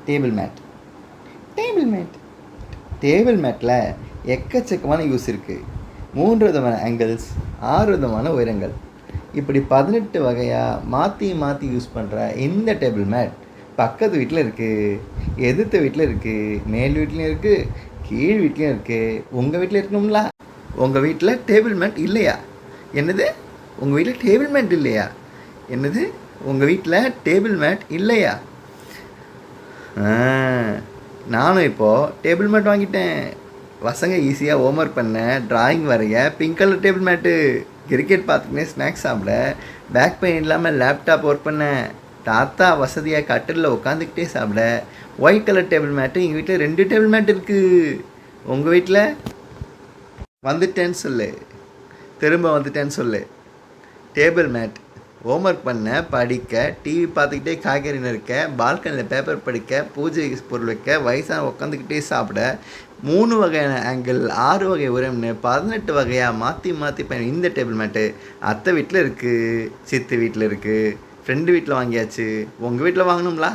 Table mat. Table mat. Table மேட்டில் எக்கச்சக்கமான use இருக்குது. 3 விதமான ஆங்கிள்ஸ், 6 விதமான உயரங்கள், இப்படி 18 வகையாக மாற்றி மாற்றி யூஸ் பண்ணுற இந்த டேபிள் மேட் பக்கத்து வீட்டில் இருக்குது, எதிர்த்த வீட்டில் இருக்குது, மேல் வீட்லேயும் இருக்குது, கீழ் வீட்லேயும் இருக்குது. உங்கள் வீட்டில் இருக்கணுங்களா? உங்கள் வீட்டில் டேபிள் மேட் இல்லையா? என்னது, உங்கள் வீட்டில் டேபிள் மேட் இல்லையா? என்னது, உங்கள் வீட்டில் டேபிள் மேட் இல்லையா? நானும் இப்போது டேபிள் மேட் வாங்கிட்டேன். பசங்க ஈஸியாக ஹோம்ஒர்க் பண்ண, ட்ராயிங் வரைய பிங்க் கலர் டேபிள் மேட்டு, கிரிக்கெட் பார்த்துக்கினே ஸ்நாக்ஸ் சாப்பிட, பேக் பெயின் இல்லாமல் லேப்டாப் ஒர்க் பண்ண, தாத்தா வசதியாக கட்டிலில் உட்காந்துக்கிட்டே சாப்பிட ஒயிட் கலர் டேபிள் மேட்டு. எங்கள் வீட்டில் 2 டேபிள் மேட் இருக்குது. உங்கள் வீட்டில்? வந்துட்டேன்னு சொல்லு, திரும்ப வந்துட்டேன்னு சொல்லு. டேபிள் மேட் ஹோம்ஒர்க் பண்ண, படிக்க, டிவி பார்த்துக்கிட்டே காய்கறி நறுக்க, பால்கனியில் பேப்பர் படிக்க, பூஜை பொருள் வைக்க, வயசான உட்காந்துக்கிட்டே சாப்பிட, 3 வகையான ஆங்கிள், 6 வகை உயரம்னு 18 வகையாக மாற்றி மாற்றி பயன். இந்த டேபிள் மேட்டு அத்தை வீட்டில் இருக்குது, சித்து வீட்டில் இருக்குது, ஃப்ரெண்டு வீட்டில் வாங்கியாச்சு. உங்கள் வீட்டில் வாங்கணுங்களா?